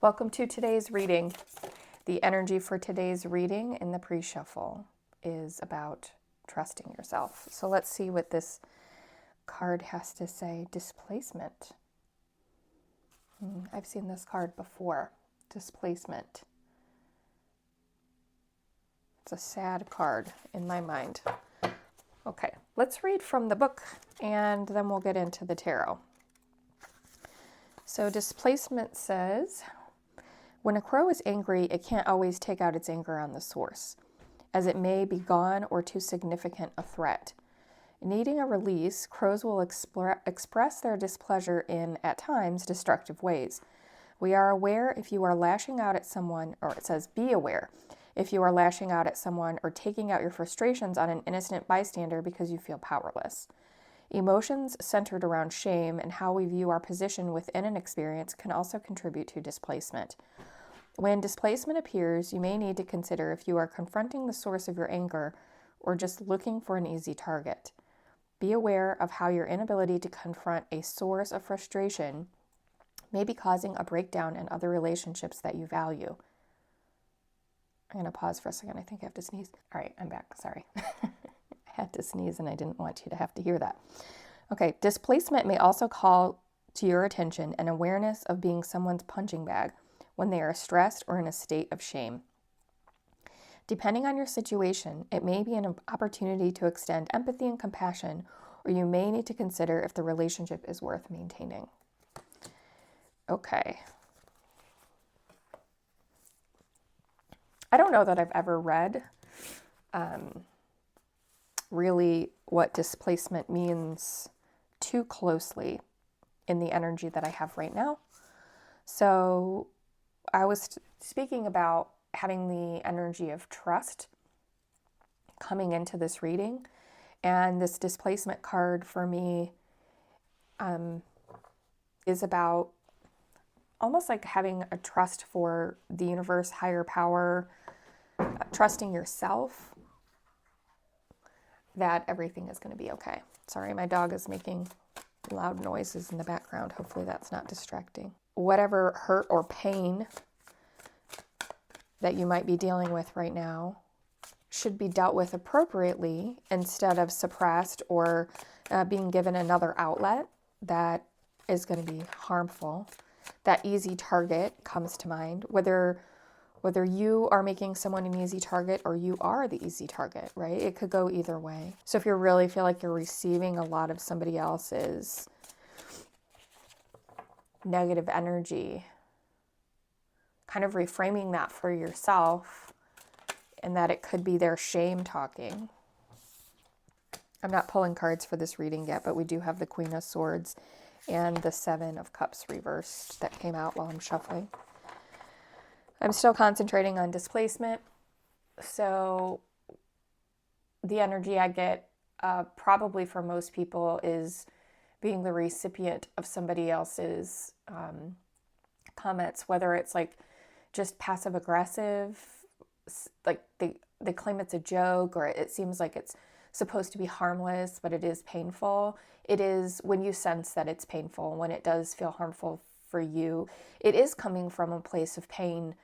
Welcome to today's reading. The energy for today's reading in the pre-shuffle is about trusting yourself. So let's see what this card has to say. Displacement. I've seen this card before. Displacement. It's a sad card in my mind. Okay, let's read from the book and then we'll get into the tarot. So displacement says, when a crow is angry, it can't always take out its anger on the source, as it may be gone or too significant a threat. Needing a release, crows will express their displeasure in, at times, destructive ways. We are aware if you are lashing out at someone, or it says be aware, if you are lashing out at someone or taking out your frustrations on an innocent bystander because you feel powerless. Emotions centered around shame and how we view our position within an experience can also contribute to displacement. When displacement appears, you may need to consider if you are confronting the source of your anger or just looking for an easy target. Be aware of how your inability to confront a source of frustration may be causing a breakdown in other relationships that you value. I'm going to pause for a second. I think I have to sneeze. All right, I'm back. Sorry. I had to sneeze and I didn't want you to have to hear that. Okay, displacement may also call to your attention an awareness of being someone's punching bag when they are stressed or in a state of shame. Depending on your situation, it may be an opportunity to extend empathy and compassion, or you may need to consider if the relationship is worth maintaining. Okay. I don't know that I've ever read really what displacement means too closely in the energy that I have right now. So I was speaking about having the energy of trust coming into this reading, and this displacement card for me is about almost like having a trust for the universe, higher power, trusting yourself that everything is going to be okay. Sorry, my dog is making loud noises in the background. Hopefully that's not distracting. Whatever hurt or pain that you might be dealing with right now should be dealt with appropriately instead of suppressed or being given another outlet that is going to be harmful. That easy target comes to mind, whether you are making someone an easy target or you are the easy target, right? It could go either way. So if you really feel like you're receiving a lot of somebody else's negative energy, kind of reframing that for yourself and that it could be their shame talking. I'm not pulling cards for this reading yet, but we do have the Queen of Swords and the Seven of Cups reversed that came out while I'm shuffling. I'm still concentrating on displacement. So the energy I get probably for most people is being the recipient of somebody else's comments, whether it's like just passive aggressive, like they claim it's a joke, or it seems like it's supposed to be harmless, but it is painful. It is when you sense that it's painful, when it does feel harmful for you, it is coming from a place of pain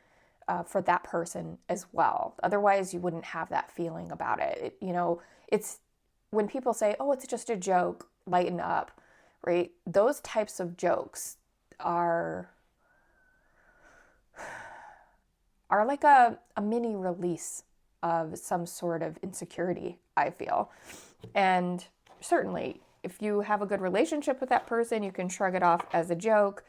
for that person as well. Otherwise, you wouldn't have that feeling about it. It's when people say, oh, it's just a joke, lighten up, right? Those types of jokes are like a mini release of some sort of insecurity, I feel. And certainly, if you have a good relationship with that person, you can shrug it off as a joke.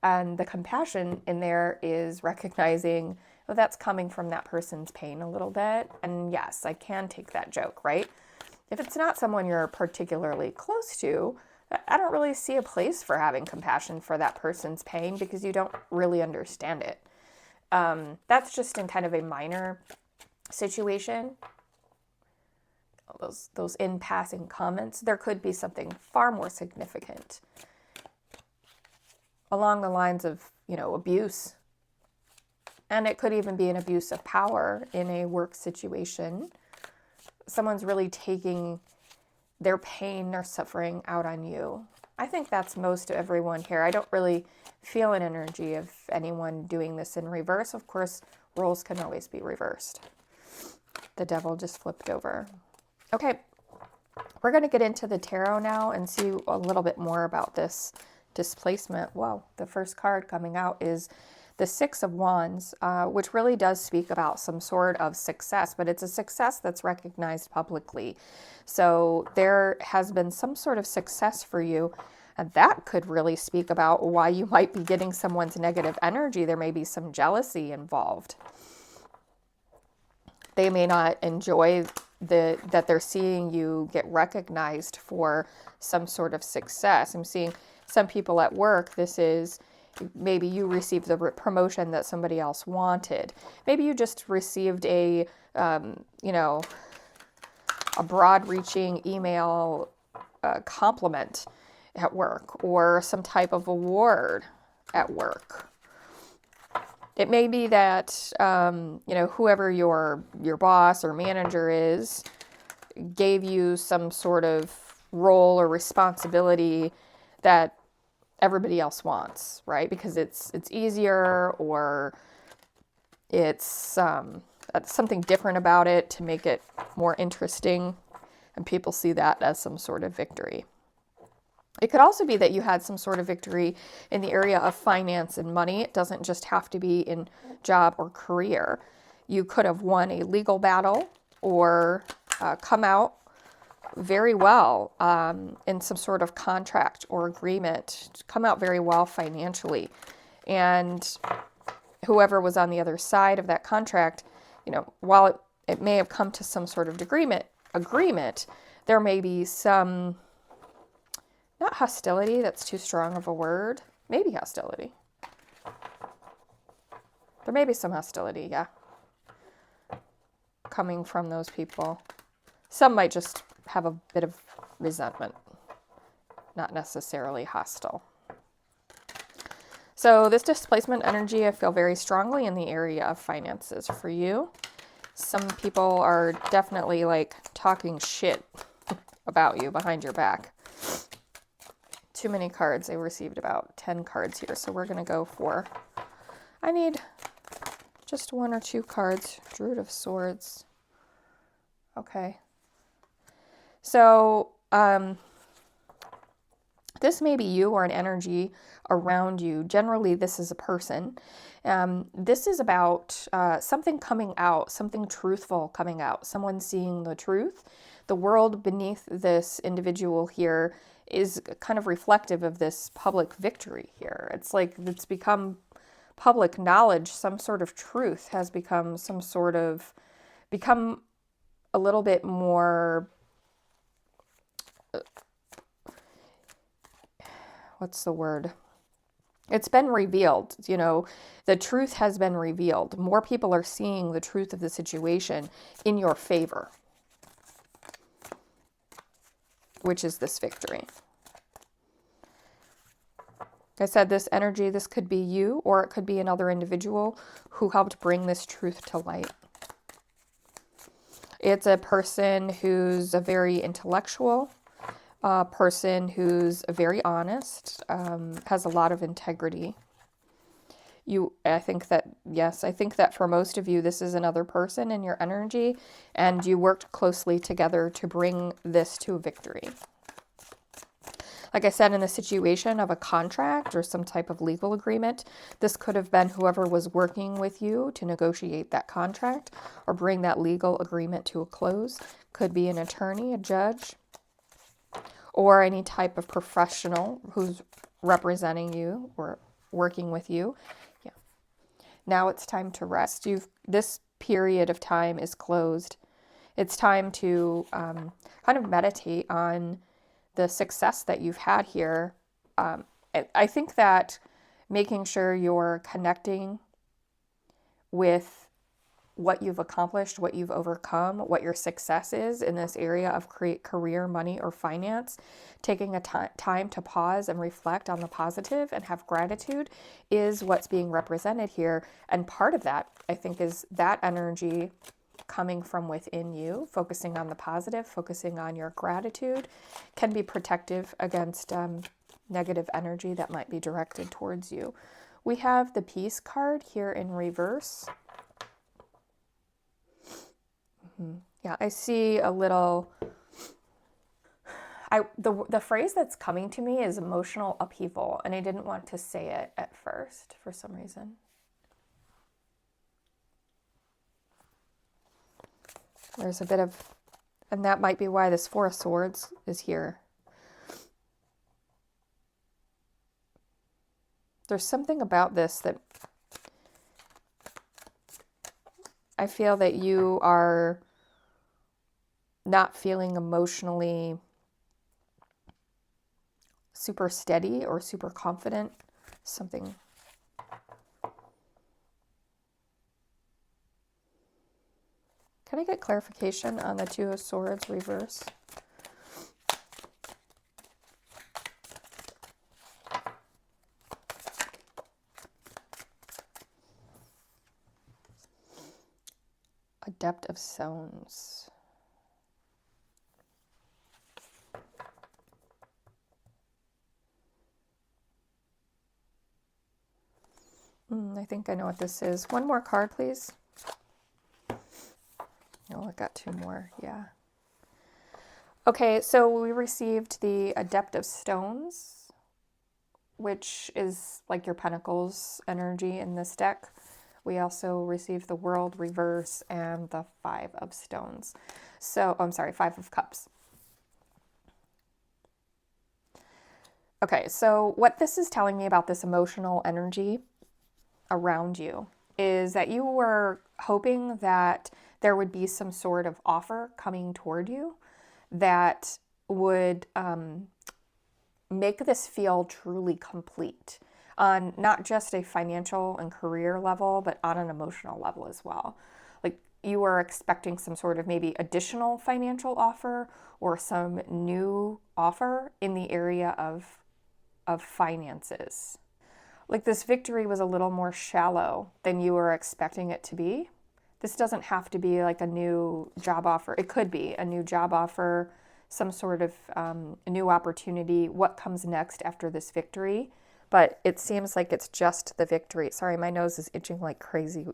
And the compassion in there is recognizing that that's coming from that person's pain a little bit. And yes, I can take that joke, right? If it's not someone you're particularly close to, I don't really see a place for having compassion for that person's pain because you don't really understand it. That's just in kind of a minor situation. Those in passing comments, there could be something far more significant along the lines of, abuse. And it could even be an abuse of power in a work situation. Someone's really taking their pain, their suffering out on you. I think that's most of everyone here. I don't really feel an energy of anyone doing this in reverse. Of course, roles can always be reversed. The devil just flipped over. Okay, we're going to get into the tarot now and see a little bit more about this displacement. Well, the first card coming out is the Six of Wands, which really does speak about some sort of success, but it's a success that's recognized publicly. So there has been some sort of success for you, and that could really speak about why you might be getting someone's negative energy. There may be some jealousy involved. They may not enjoy that they're seeing you get recognized for some sort of success. I'm seeing some people at work, this is maybe you received the promotion that somebody else wanted. Maybe you just received a broad-reaching email compliment at work, or some type of award at work. It may be that, whoever your boss or manager is gave you some sort of role or responsibility that everybody else wants, right? Because it's easier, or it's something different about it to make it more interesting, and people see that as some sort of victory. It could also be that you had some sort of victory in the area of finance and money. It doesn't just have to be in job or career. You could have won a legal battle, or come out very well in some sort of contract or agreement, come out very well financially. And whoever was on the other side of that contract, while it may have come to some sort of agreement, there may be some, not hostility, that's too strong of a word, maybe hostility. There may be some hostility, yeah, coming from those people. Some might just have a bit of resentment, not necessarily hostile. So this displacement energy, I feel very strongly in the area of finances for you. Some people are definitely like talking shit about you behind your back. Too many cards. I received about 10 cards here, so we're going to go for, I need just 1 or 2 cards. Druid of Swords. Okay. So, this may be you or an energy around you. Generally, this is a person. This is about something coming out, something truthful coming out, someone seeing the truth. The world beneath this individual here is kind of reflective of this public victory here. It's like it's become public knowledge, some sort of truth has become become a little bit more, what's the word? It's been revealed, the truth has been revealed. More people are seeing the truth of the situation in your favor, which is this victory. Like I said, this energy, this could be you, or it could be another individual who helped bring this truth to light. It's a person who's a very intellectual, person who's very honest, has a lot of integrity. I think that for most of you, this is another person in your energy, and you worked closely together to bring this to a victory. Like I said, in the situation of a contract or some type of legal agreement, this could have been whoever was working with you to negotiate that contract or bring that legal agreement to a close. Could be an attorney, a judge, or any type of professional who's representing you or working with you. Yeah. Now it's time to rest. This period of time is closed. It's time to kind of meditate on the success that you've had here. I think that making sure you're connecting with what you've accomplished, what you've overcome, what your success is in this area of career, money, or finance, taking a time to pause and reflect on the positive and have gratitude is what's being represented here. And part of that, I think, is that energy coming from within you, focusing on the positive, focusing on your gratitude, can be protective against negative energy that might be directed towards you. We have the Peace card here in reverse. Yeah, I see a little... The phrase that's coming to me is emotional upheaval, and I didn't want to say it at first for some reason. There's a bit of, and that might be why this Four of Swords is here. There's something about this that I feel that you are not feeling emotionally super steady or super confident. Something. Can I get clarification on the Two of Swords reverse? Adept of Stones. I think I know what this is. One more card, please. Oh, I got two more. Yeah. Okay, so we received the Adept of Stones, which is like your Pentacles energy in this deck. We also received the World reverse and the Five of Stones. So, I'm sorry, Five of Cups. Okay, so what this is telling me about this emotional energy around you is that you were hoping that there would be some sort of offer coming toward you that would make this feel truly complete on not just a financial and career level, but on an emotional level as well. Like you were expecting some sort of maybe additional financial offer or some new offer in the area of finances. Like this victory was a little more shallow than you were expecting it to be. This doesn't have to be like a new job offer. It could be a new job offer, some sort of a new opportunity, what comes next after this victory. But it seems like it's just the victory. Sorry, my nose is itching like crazy.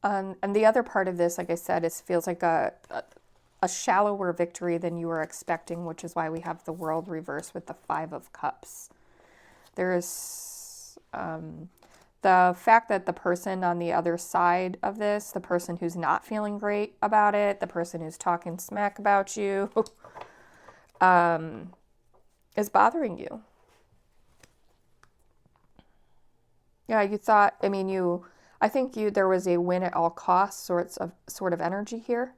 And the other part of this, like I said, feels like a shallower victory than you were expecting, which is why we have the World reverse with the Five of Cups. There's the fact that the person on the other side of this, the person who's not feeling great about it, the person who's talking smack about you, is bothering you. Yeah, you thought, I think there was a win at all costs sort of energy here.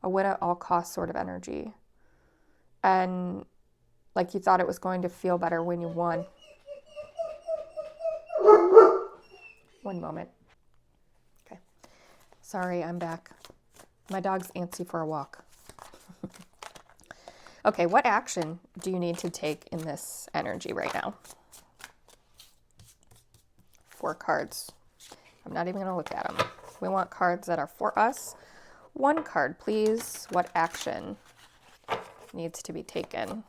A win at all costs sort of energy. And like you thought it was going to feel better when you won. One moment. Okay. Sorry, I'm back. My dog's antsy for a walk. Okay, what action do you need to take in this energy right now? 4 cards. I'm not even going to look at them. We want cards that are for us. 1 card, please. What action needs to be taken?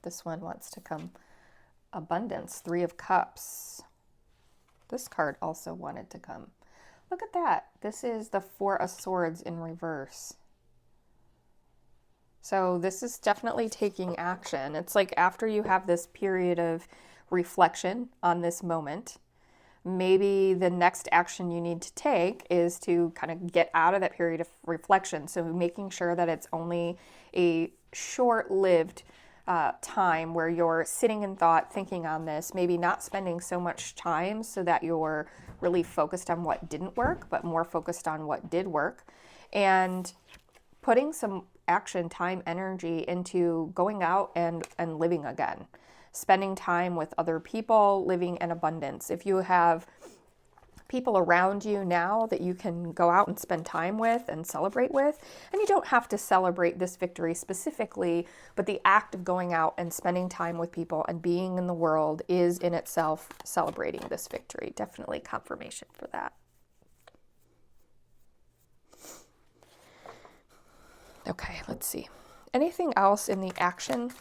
This one wants to come. Abundance, 3 of Cups. This card also wanted to come. Look at that. This is the 4 of Swords in reverse. So this is definitely taking action. It's like after you have this period of reflection on this moment, maybe the next action you need to take is to kind of get out of that period of reflection. So making sure that it's only a short-lived time where you're sitting in thought, thinking on this, maybe not spending so much time so that you're really focused on what didn't work, but more focused on what did work, and putting some action, time, energy into going out and living again, spending time with other people, living in abundance. If you have people around you now that you can go out and spend time with and celebrate with, and you don't have to celebrate this victory specifically, but the act of going out and spending time with people and being in the world is in itself celebrating this victory. Definitely confirmation for that. Okay, let's see. Anything else in the action?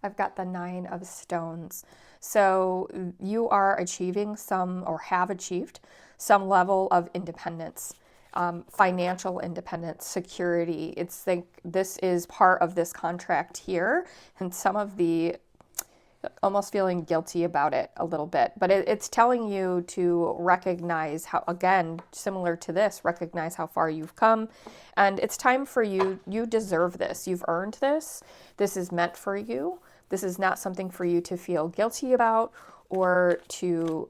I've got the 9 of stones. So you are achieving some, or have achieved some level of independence, financial independence, security. It's like this is part of this contract here, and some of the almost feeling guilty about it a little bit, but it's telling you to recognize how, again, similar to this, recognize how far you've come, and it's time for you. You deserve this. You've earned this. This is meant for you. This is not something for you to feel guilty about or to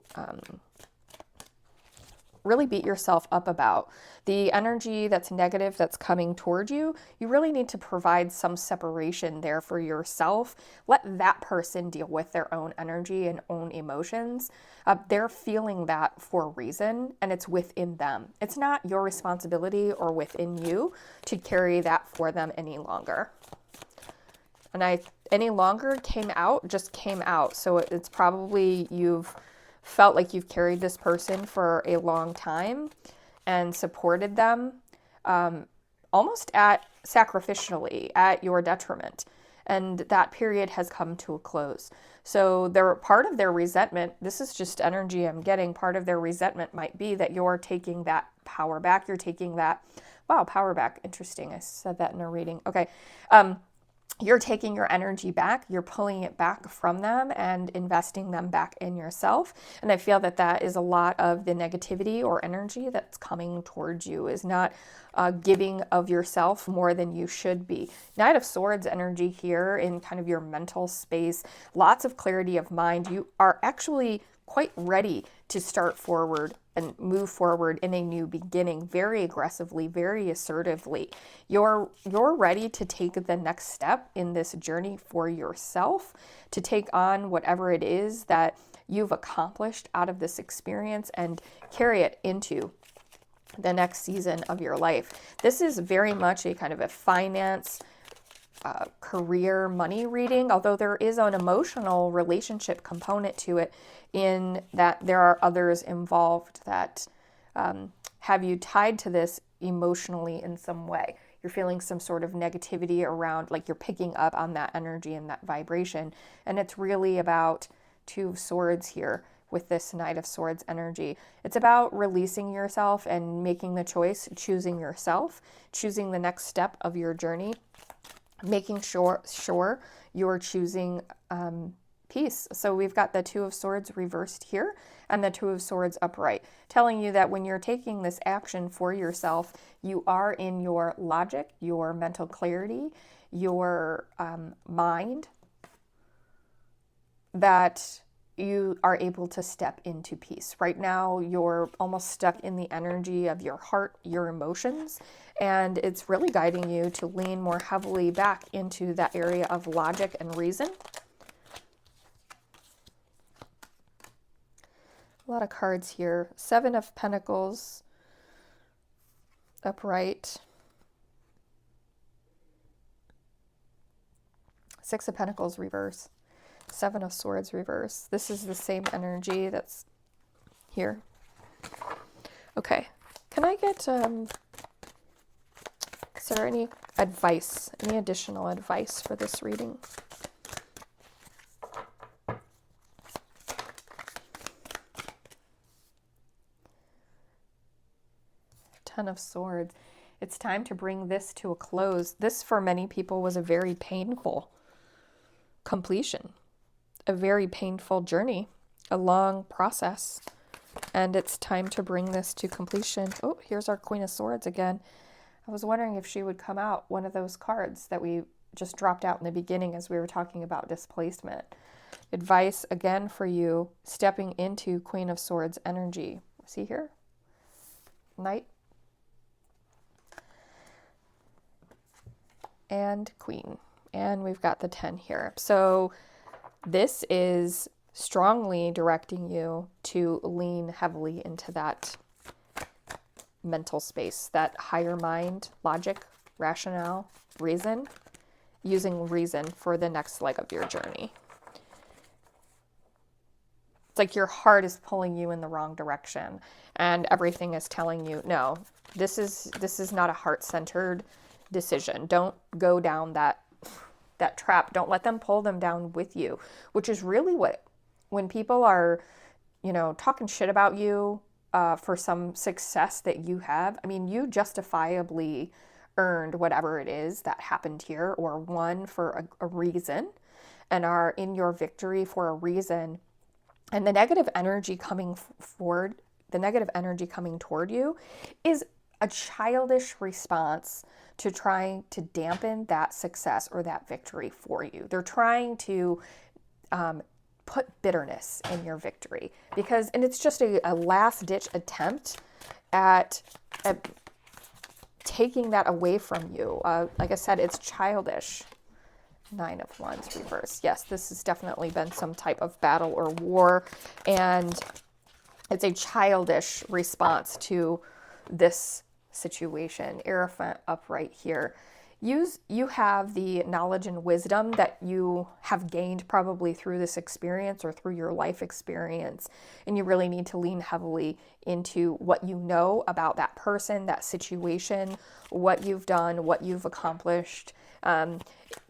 really beat yourself up about. The energy that's negative that's coming toward you, you really need to provide some separation there for yourself. Let that person deal with their own energy and own emotions. They're feeling that for a reason, and it's within them. It's not your responsibility or within you to carry that for them any longer. And any longer came out, just came out. So it's probably you've felt like you've carried this person for a long time and supported them almost sacrificially at your detriment. And that period has come to a close. So they're part of their resentment. This is just energy I'm getting. Part of their resentment might be that you're taking that power back. You're taking that, wow, power back. Interesting. I said that in a reading. Okay. You're taking your energy back, you're pulling it back from them and investing them back in yourself. And I feel that that is a lot of the negativity or energy that's coming towards you, is not giving of yourself more than you should be. Knight of Swords energy here in kind of your mental space, lots of clarity of mind. You are actually quite ready to start forward and move forward in a new beginning, very aggressively, very assertively. You're ready to take the next step in this journey for yourself, to take on whatever it is that you've accomplished out of this experience and carry it into the next season of your life. This is very much a kind of a finance, career, money reading, although there is an emotional relationship component to it, in that there are others involved that have you tied to this emotionally in some way. You're feeling some sort of negativity around, like you're picking up on that energy and that vibration. And it's really about 2 of Swords here with this Knight of Swords energy. It's about releasing yourself and making the choice, choosing yourself, choosing the next step of your journey, making sure you're choosing peace. So we've got the 2 of Swords reversed here and the 2 of Swords upright, telling you that when you're taking this action for yourself, you are in your logic, your mental clarity, your mind, that you are able to step into peace. Right now, you're almost stuck in the energy of your heart, your emotions, and it's really guiding you to lean more heavily back into that area of logic and reason. A lot of cards here. 7 of Pentacles upright. 6 of Pentacles reverse. 7 of Swords reverse. This is the same energy that's here. Okay. Can I get, is there any advice, any additional advice for this reading? 10 of Swords. It's time to bring this to a close. This, for many people, was a very painful completion, a very painful journey, a long process, and it's time to bring this to completion. Oh, here's our Queen of Swords again. I was wondering if she would come out, one of those cards that we just dropped out in the beginning as we were talking about displacement. Advice again for you, stepping into Queen of Swords energy. See here? Knight and Queen. And we've got the 10 here. So this is strongly directing you to lean heavily into that mental space, that higher mind, logic, rationale, reason, using reason for the next leg of your journey. It's like your heart is pulling you in the wrong direction, and everything is telling you, no, this is not a heart-centered decision. Don't go down that trap. Don't let them pull them down with you, which is really what, when people are, talking shit about you for some success that you have, I mean, you justifiably earned whatever it is that happened here, or won for a reason, and are in your victory for a reason. And the negative energy coming forward, the negative energy coming toward you, is a childish response to trying to dampen that success or that victory for you. They're trying to put bitterness in your victory, and it's just a last-ditch attempt at taking that away from you. Like I said, it's childish. 9 of Wands reverse. Yes, this has definitely been some type of battle or war, and it's a childish response to this situation. Hierophant upright here. You have the knowledge and wisdom that you have gained probably through this experience or through your life experience, and you really need to lean heavily into what you know about that person, that situation, what you've done, what you've accomplished.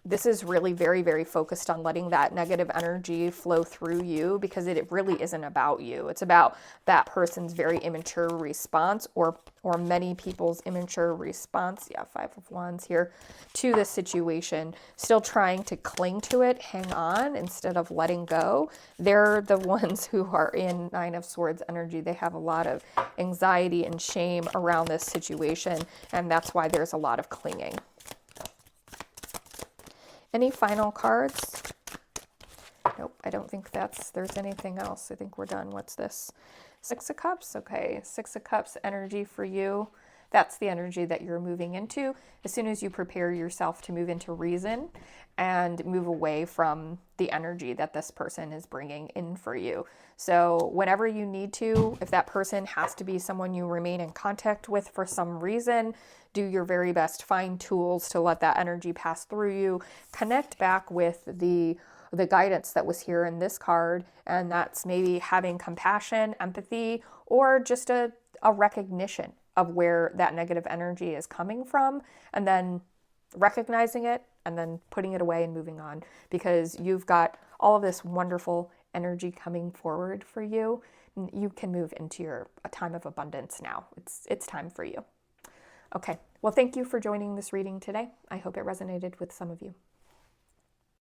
This is really very, very focused on letting that negative energy flow through you, because it really isn't about you. It's about that person's very immature response, or many people's immature response. Yeah, 5 of Wands here to this situation, still trying to cling to it, hang on instead of letting go. They're the ones who are in 9 of Swords energy. They have a lot of anxiety and shame around this situation, and that's why there's a lot of clinging. Any final cards? Nope, I don't think there's anything else. I think we're done. What's this? 6 of Cups? Okay, 6 of Cups energy for you. That's the energy that you're moving into as soon as you prepare yourself to move into reason and move away from the energy that this person is bringing in for you. So whenever you need to, if that person has to be someone you remain in contact with for some reason, do your very best. Find tools to let that energy pass through you. Connect back with the guidance that was here in this card, and that's maybe having compassion, empathy, or just a recognition of where that negative energy is coming from, and then recognizing it and then putting it away and moving on, because you've got all of this wonderful energy coming forward for you. You can move into a time of abundance now. It's time for you. Okay, well, thank you for joining this reading today. I hope it resonated with some of you.